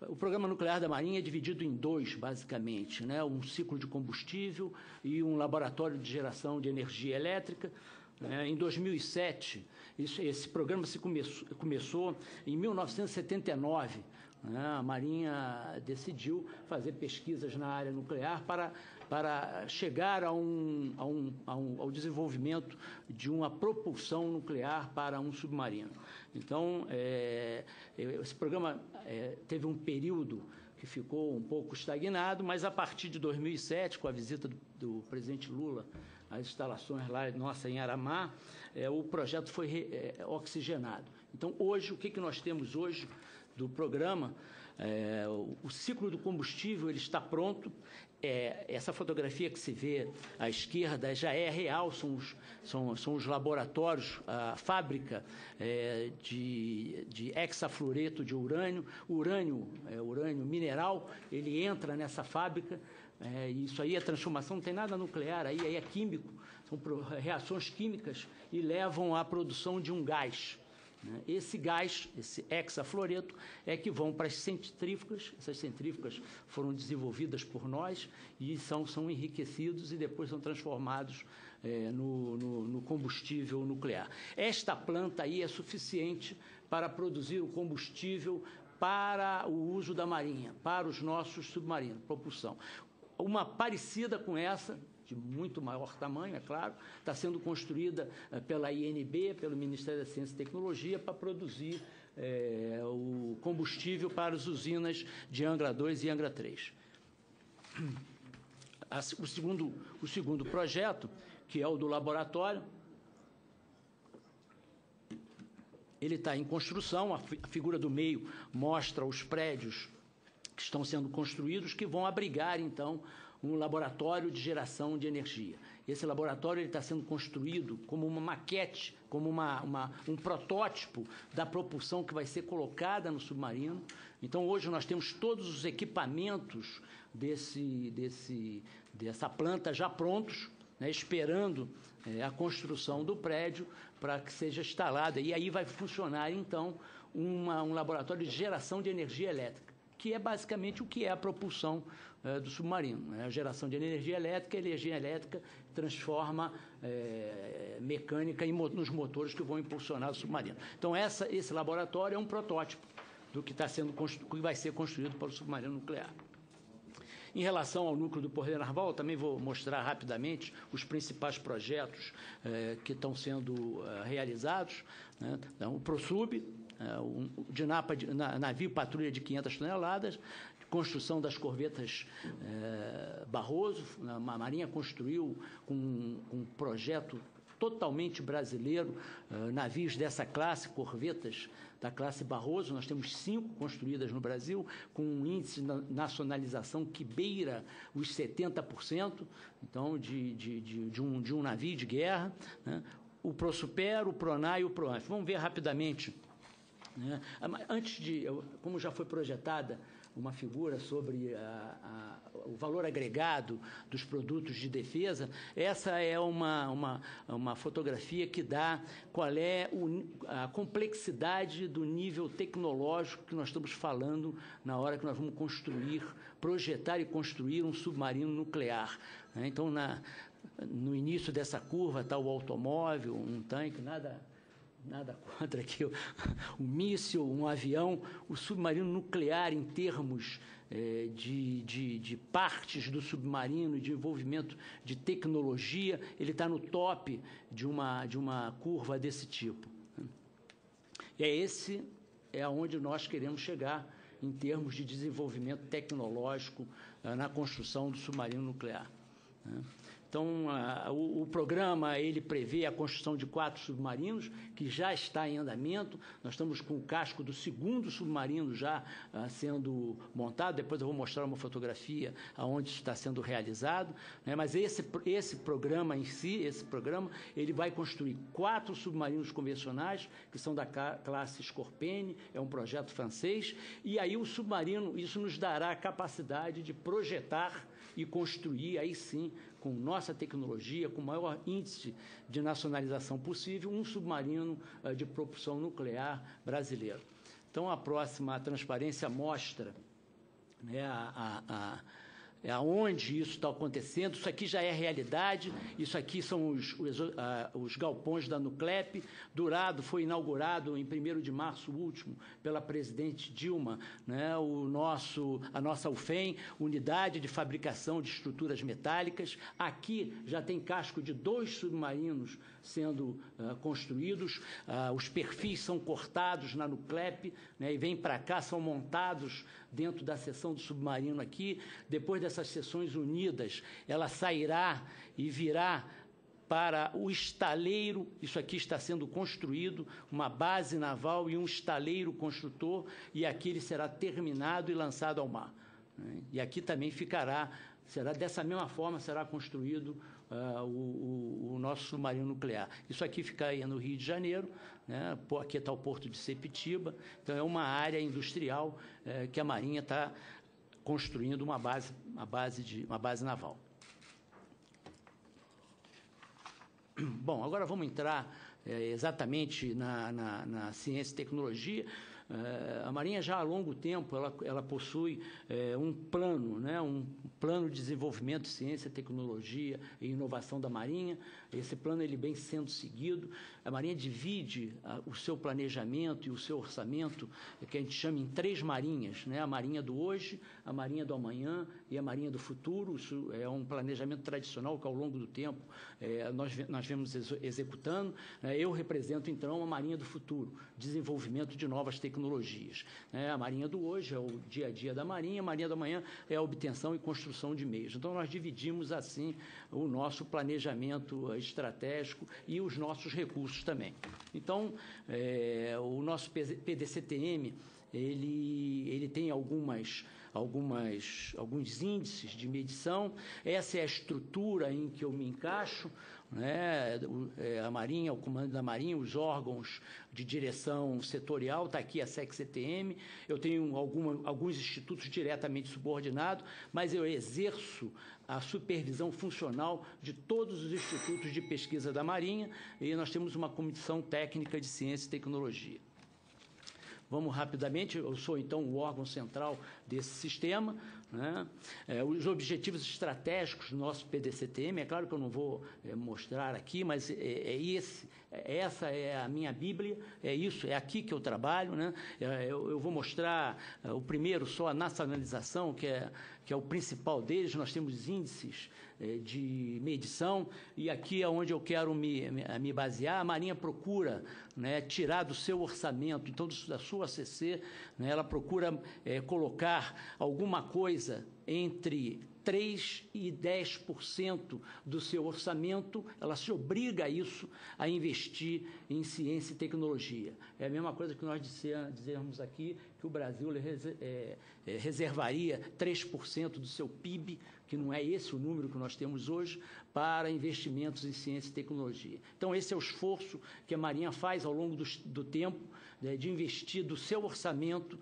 O programa nuclear da Marinha é dividido em dois, basicamente, né, um ciclo de combustível e um laboratório de geração de energia elétrica. Em 2007, esse programa começou em 1979. A Marinha decidiu fazer pesquisas na área nuclear para chegar ao desenvolvimento de uma propulsão nuclear para um submarino. Então, esse programa teve um período que ficou um pouco estagnado, mas a partir de 2007, com a visita do presidente Lula às instalações lá nossa em Aramá, o projeto foi oxigenado. Então, hoje, o que nós temos hoje do programa? O ciclo do combustível ele está pronto. Essa fotografia que se vê à esquerda já é real, são os laboratórios, a fábrica de hexafluoreto de urânio. Urânio mineral, ele entra nessa fábrica. Isso aí é transformação, não tem nada nuclear, aí é químico, são reações químicas e levam à produção de um gás. Esse gás, esse hexafluoreto, é que vão para as centrífugas. Essas centrífugas foram desenvolvidas por nós e são enriquecidos e depois são transformados no combustível nuclear. Esta planta aí é suficiente para produzir o combustível para o uso da Marinha, para os nossos submarinos, propulsão. Uma parecida com essa, de muito maior tamanho, é claro, está sendo construída pela INB, pelo Ministério da Ciência e Tecnologia, para produzir o combustível para as usinas de Angra 2 e Angra 3. O segundo projeto, que é o do laboratório, ele está em construção, a figura do meio mostra os prédios que estão sendo construídos, que vão abrigar, então, um laboratório de geração de energia. Esse laboratório está sendo construído como uma maquete, como um protótipo da propulsão que vai ser colocada no submarino. Então, hoje nós temos todos os equipamentos dessa planta já prontos, né, esperando a construção do prédio para que seja instalada. E aí vai funcionar, então, um laboratório de geração de energia elétrica, que é basicamente o que é a propulsão do submarino. Né? A geração de energia elétrica transforma mecânica nos motores que vão impulsionar o submarino. Então, esse laboratório é um protótipo do que vai ser construído para o submarino nuclear. Em relação ao núcleo do Poder Naval, também vou mostrar rapidamente os principais projetos que estão sendo realizados. Né? Então, o ProSub, de navio patrulha de 500 toneladas, construção das corvetas Barroso. A Marinha construiu com um projeto totalmente brasileiro, navios dessa classe, corvetas da classe Barroso. Nós temos 5 construídas no Brasil, com um índice de nacionalização que beira os 70%, então, de um navio de guerra. Né? O ProSuper, o PRONAR e o PROANF. Vamos ver rapidamente. Né? Como já foi projetada uma figura sobre o valor agregado dos produtos de defesa, essa é uma fotografia que dá qual é a complexidade do nível tecnológico que nós estamos falando na hora que nós vamos projetar e construir um submarino nuclear. Né? Então, no início dessa curva está o automóvel, um tanque, nada contra aqui, um míssil, um avião. O submarino nuclear, em termos de partes do submarino, de envolvimento de tecnologia, ele está no top de uma curva desse tipo. E esse é aonde nós queremos chegar em termos de desenvolvimento tecnológico na construção do submarino nuclear. Então, o programa ele prevê a construção de 4 submarinos, que já está em andamento. Nós estamos com o casco do 2º submarino já sendo montado. Depois eu vou mostrar uma fotografia onde isso está sendo realizado. Né? Mas esse programa em si, ele vai construir 4 submarinos convencionais, que são da classe Scorpene, é um projeto francês. E aí o submarino, isso nos dará a capacidade de projetar e construir, aí sim, com nossa tecnologia, com o maior índice de nacionalização possível, um submarino de propulsão nuclear brasileiro. Então, a próxima transparência mostra, né, aonde isso está acontecendo. Isso aqui já é realidade. Isso aqui são os galpões da Nuclep. Dourado foi inaugurado em 1º de março último pela presidente Dilma, né, a nossa UFEM, Unidade de Fabricação de Estruturas Metálicas. Aqui já tem casco de 2 submarinos sendo construídos. Os perfis são cortados na Nuclep, né, e vêm para cá, são montados dentro da seção do submarino aqui. Depois dessas seções unidas, ela sairá e virá para o estaleiro. Isso aqui está sendo construído, uma base naval e um estaleiro construtor, e aqui ele será terminado e lançado ao mar. E aqui também será dessa mesma forma, será construído o nosso submarino nuclear. Isso aqui fica aí no Rio de Janeiro, né? Aqui está o porto de Sepetiba. Então, é uma área industrial que a Marinha está construindo uma base naval. Bom, agora vamos entrar exatamente na ciência e tecnologia. A Marinha já há longo tempo ela possui um plano, né, um plano de desenvolvimento de ciência, tecnologia e inovação da Marinha. Esse plano ele vem sendo seguido. A Marinha divide o seu planejamento e o seu orçamento, que a gente chama em 3 marinhas, né? A Marinha do hoje, a Marinha do amanhã e a Marinha do futuro. Isso é um planejamento tradicional que, ao longo do tempo, nós vemos executando. Eu represento, então, a Marinha do futuro, desenvolvimento de novas tecnologias. A Marinha do hoje é o dia a dia da Marinha, a Marinha do amanhã é a obtenção e construção de meios. Então, nós dividimos, assim, o nosso planejamento estratégico e os nossos recursos recursos também. Então, o nosso PDCTM, ele tem alguns índices de medição. Essa é a estrutura em que eu me encaixo, né? A Marinha, o Comando da Marinha, os órgãos de direção setorial, está aqui a SEC-CTM. Eu tenho alguns institutos diretamente subordinados, mas eu exerço a supervisão funcional de todos os institutos de pesquisa da Marinha, e nós temos uma comissão técnica de ciência e tecnologia. Vamos rapidamente, eu sou, então, o órgão central desse sistema, né? Os objetivos estratégicos do nosso PDCTM, é claro que eu não vou mostrar aqui, mas essa é a minha Bíblia, é isso, é aqui que eu trabalho, né? Eu vou mostrar o primeiro, só a nacionalização, que é o principal deles. Nós temos índices de medição, e aqui é onde eu quero me basear. A Marinha procura, né, tirar do seu orçamento, então da sua ACC, né, ela procura colocar alguma coisa entre 3% e 10% do seu orçamento, ela se obriga a isso, a investir em ciência e tecnologia. É a mesma coisa que nós dizermos aqui, que o Brasil reservaria 3% do seu PIB, que não é esse o número que nós temos hoje, para investimentos em ciência e tecnologia. Então, esse é o esforço que a Marinha faz ao longo do tempo, né, de investir do seu orçamento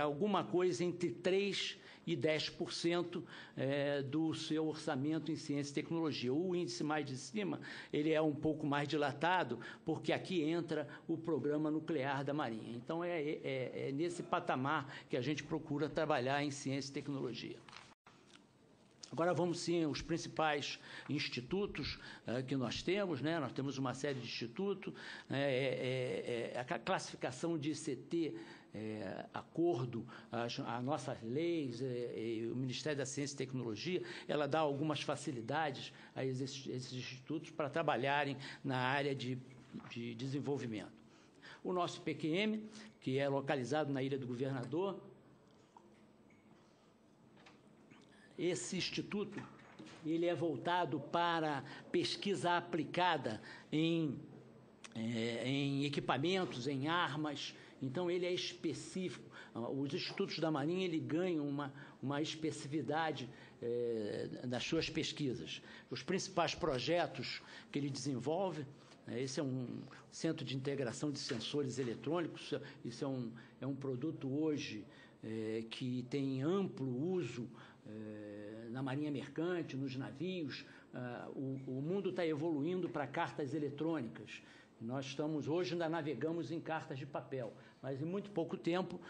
alguma coisa entre 3% e 10% do seu orçamento em ciência e tecnologia. O índice mais de cima, ele é um pouco mais dilatado, porque aqui entra o programa nuclear da Marinha. Então, é nesse patamar que a gente procura trabalhar em ciência e tecnologia. Agora vamos, sim, aos principais institutos que nós temos, né? Nós temos uma série de institutos, a classificação de ICT, acordo às nossas leis, e o Ministério da Ciência e Tecnologia, ela dá algumas facilidades a esses institutos para trabalharem na área de desenvolvimento. O nosso PQM, que é localizado na Ilha do Governador, esse instituto, ele é voltado para pesquisa aplicada em equipamentos, em armas. Então, ele é específico. Os institutos da Marinha, ele ganham uma especificidade nas suas pesquisas. Os principais projetos que ele desenvolve, esse é um centro de integração de sensores eletrônicos. Isso é um produto hoje que tem amplo uso na Marinha Mercante, nos navios. O mundo está evoluindo para cartas eletrônicas. Nós hoje ainda navegamos em cartas de papel, mas em muito pouco tempo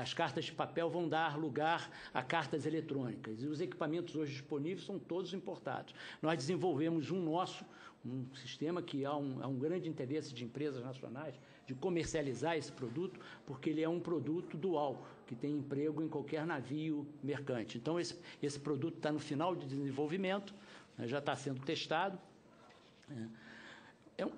as cartas de papel vão dar lugar a cartas eletrônicas. E os equipamentos hoje disponíveis são todos importados. Nós desenvolvemos um sistema que há um grande interesse de empresas nacionais de comercializar esse produto, porque ele é um produto dual, que tem emprego em qualquer navio mercante. Então, esse produto está no final de desenvolvimento, né, já está sendo testado.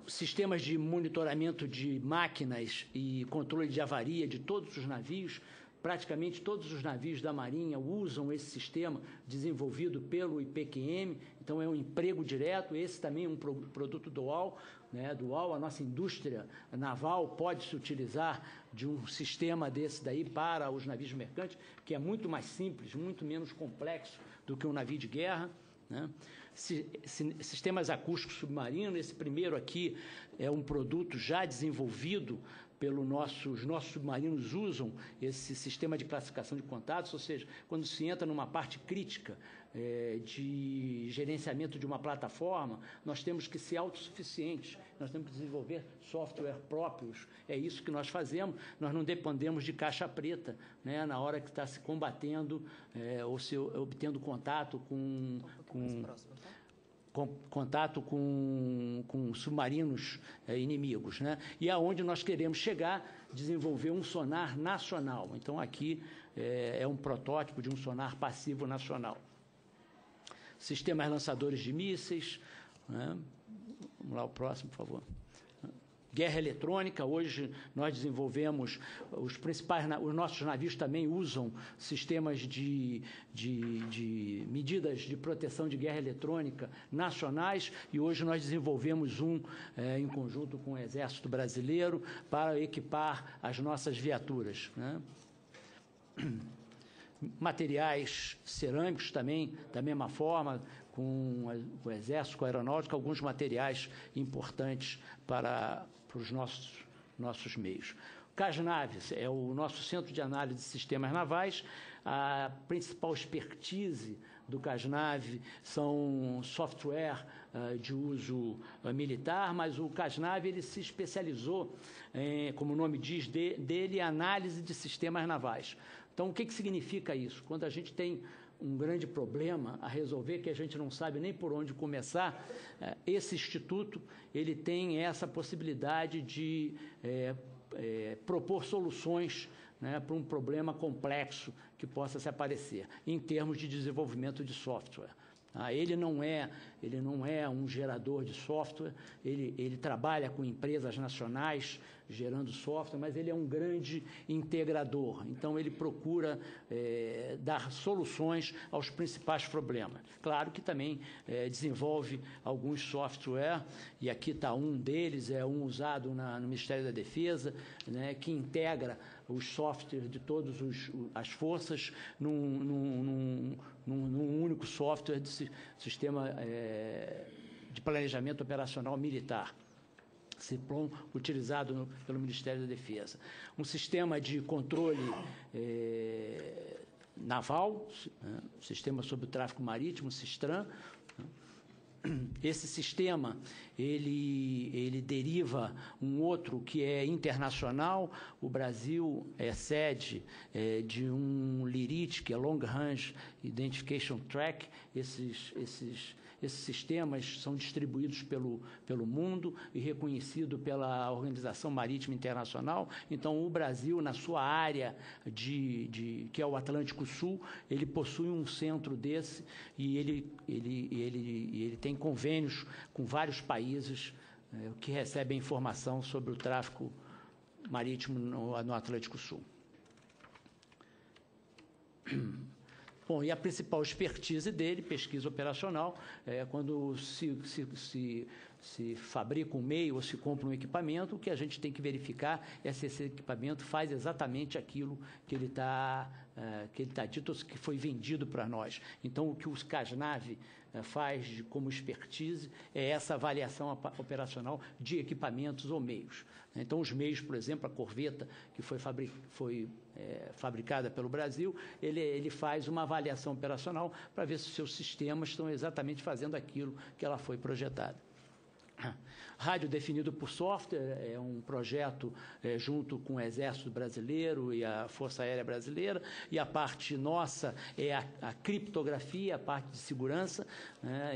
Sistemas de monitoramento de máquinas e controle de avaria de todos os navios. Praticamente todos os navios da Marinha usam esse sistema desenvolvido pelo IPQM, então é um emprego direto. Esse também é um produto dual, né? Dual, a nossa indústria naval pode se utilizar de um sistema desse daí para os navios mercantes, que é muito mais simples, muito menos complexo do que um navio de guerra, né? Sistemas acústicos submarinos, esse primeiro aqui é um produto já desenvolvido os nossos submarinos usam esse sistema de classificação de contatos, ou seja, quando se entra numa parte crítica de gerenciamento de uma plataforma, nós temos que ser autossuficientes, nós temos que desenvolver software próprios. É isso que nós fazemos, nós não dependemos de caixa preta, né, na hora que está se combatendo ou se obtendo contato contato com submarinos inimigos, né? E aonde nós queremos chegar, desenvolver um sonar nacional. Então, aqui é um protótipo de um sonar passivo nacional. Sistemas lançadores de mísseis, né? Vamos lá, o próximo, por favor. Guerra eletrônica, hoje nós desenvolvemos, os nossos navios também usam sistemas de medidas de proteção de guerra eletrônica nacionais, e hoje nós desenvolvemos em conjunto com o Exército Brasileiro para equipar as nossas viaturas, né? Materiais cerâmicos também, da mesma forma, com o Exército, com a Aeronáutica, alguns materiais importantes para os nossos meios. O CASNAV é o nosso Centro de Análise de Sistemas Navais. A principal expertise do CASNAV são software de uso militar, mas o CASNAV ele se especializou, como o nome diz dele, análise de sistemas navais. Então, o que significa isso? Quando a gente tem um grande problema a resolver, que a gente não sabe nem por onde começar, esse instituto ele tem essa possibilidade de propor soluções, né, para um problema complexo que possa se aparecer, em termos de desenvolvimento de software. Ele não é um gerador de software, ele trabalha com empresas nacionais gerando software, mas ele é um grande integrador. Então, ele procura dar soluções aos principais problemas. Claro que também desenvolve alguns software, e aqui está um deles, um usado no Ministério da Defesa, né, que integra os softwares de todas as forças num único software de sistema de planejamento operacional militar, CIPLON, utilizado pelo Ministério da Defesa. Um sistema de controle naval, né, sistema sobre o tráfego marítimo, SISTRAN. Esse sistema, ele deriva um outro que é internacional. O Brasil é sede de um LIRIT, que é Long Range Identification Track. Esses sistemas são distribuídos pelo mundo e reconhecidos pela Organização Marítima Internacional. Então, o Brasil, na sua área, que é o Atlântico Sul, ele possui um centro desse, e ele tem convênios com vários países que recebem informação sobre o tráfico marítimo no Atlântico Sul. Bom, e a principal expertise dele, pesquisa operacional, quando se fabrica um meio ou se compra um equipamento, o que a gente tem que verificar é se esse equipamento faz exatamente aquilo que ele está dito, que foi vendido para nós. Então, o que o CASNAV faz como expertise é essa avaliação operacional de equipamentos ou meios. Então, os meios, por exemplo, a corveta que foi fabricada pelo Brasil, ele faz uma avaliação operacional para ver se os seus sistemas estão exatamente fazendo aquilo que ela foi projetada. Rádio definido por software é um projeto junto com o Exército Brasileiro e a Força Aérea Brasileira, e a parte nossa é a criptografia, a parte de segurança, né,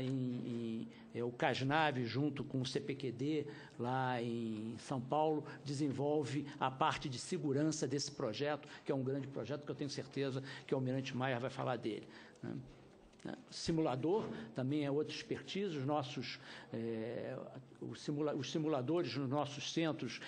o CASNAV, junto com o CPQD, lá em São Paulo, desenvolve a parte de segurança desse projeto, que é um grande projeto que eu tenho certeza que o Almirante Maia vai falar dele, né. Simulador também é outra expertise. Os simuladores nos nossos centros,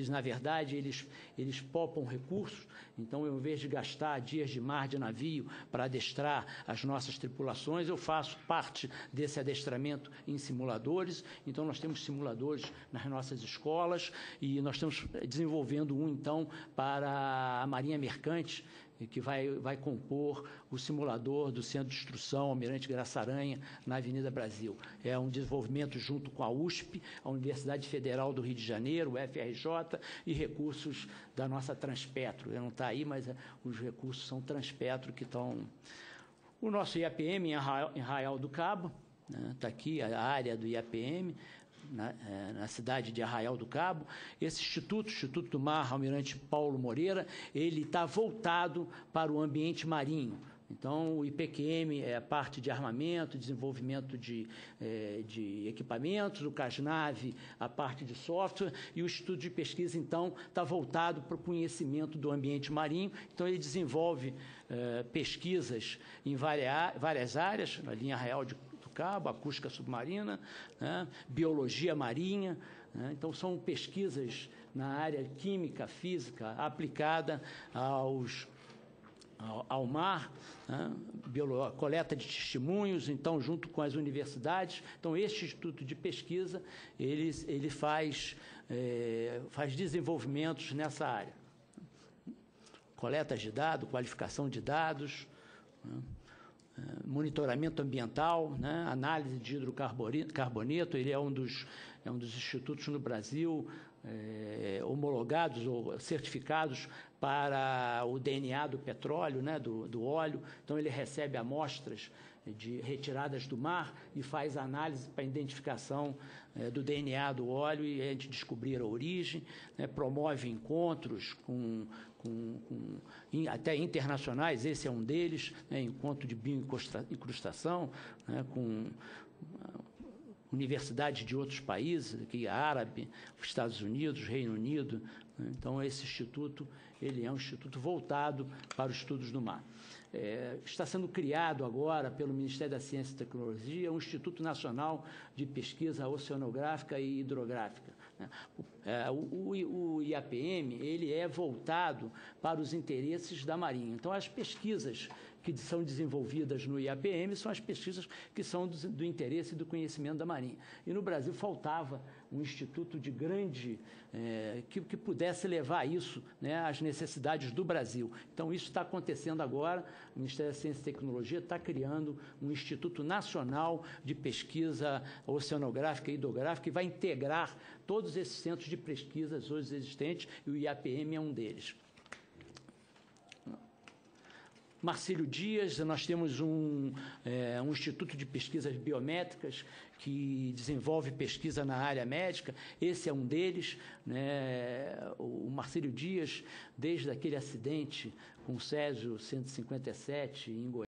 na verdade, eles poupam recursos. Então, eu, em vez de gastar dias de mar de navio para adestrar as nossas tripulações, eu faço parte desse adestramento em simuladores. Então, nós temos simuladores nas nossas escolas, e nós estamos desenvolvendo então, para a Marinha Mercante, que vai compor o simulador do Centro de Instrução Almirante Graça Aranha, na Avenida Brasil. É um desenvolvimento junto com a USP, a Universidade Federal do Rio de Janeiro, o FRJ, e recursos da nossa Transpetro. Ele não está aí, mas os recursos são Transpetro que estão... O nosso IAPM em Arraial do Cabo, está aqui a área do IAPM, na cidade de Arraial do Cabo. Esse Instituto do Mar, Almirante Paulo Moreira, ele está voltado para o ambiente marinho. Então, o IPQM é a parte de armamento, desenvolvimento de equipamentos, o CASNAV, a parte de software, e o Instituto de Pesquisa, então, está voltado para o conhecimento do ambiente marinho. Então, ele desenvolve pesquisas em várias áreas, na linha Arraial do Cabo, acústica submarina, né, biologia marinha, né? Então, são pesquisas na área química, física, aplicada ao mar, né? Coleta de testemunhos, então, junto com as universidades. Então, este Instituto de Pesquisa, ele faz desenvolvimentos nessa área. Coleta de dados, qualificação de dados, né? Monitoramento ambiental, né? Análise de hidrocarboneto. Ele é um dos institutos no Brasil homologados ou certificados para o DNA do petróleo, né? do óleo. Então, ele recebe amostras retiradas do mar e faz análise para identificação do DNA do óleo e a gente descobrir a origem, né? Promove encontros até internacionais, esse é um deles, né? Encontro de bioincrustação, né? Com universidades de outros países, aqui árabe, Estados Unidos, Reino Unido, né? Então, esse instituto, ele é um instituto voltado para os estudos do mar. Está sendo criado agora pelo Ministério da Ciência e Tecnologia um Instituto Nacional de Pesquisa Oceanográfica e Hidrográfica, né? O IAPM, ele é voltado para os interesses da Marinha. Então, as pesquisas que são desenvolvidas no IAPM são as pesquisas que são do interesse e do conhecimento da Marinha. E no Brasil faltava um instituto de grande, que pudesse levar isso, né, às necessidades do Brasil. Então, isso está acontecendo agora. O Ministério da Ciência e Tecnologia está criando um Instituto Nacional de Pesquisa Oceanográfica e Hidrográfica que vai integrar todos esses centros de pesquisas hoje existentes, e o IAPM é um deles. Marcílio Dias, nós temos um Instituto de Pesquisas Biométricas que desenvolve pesquisa na área médica, esse é um deles, né? O Marcílio Dias, desde aquele acidente com o Césio 157 em Goiás,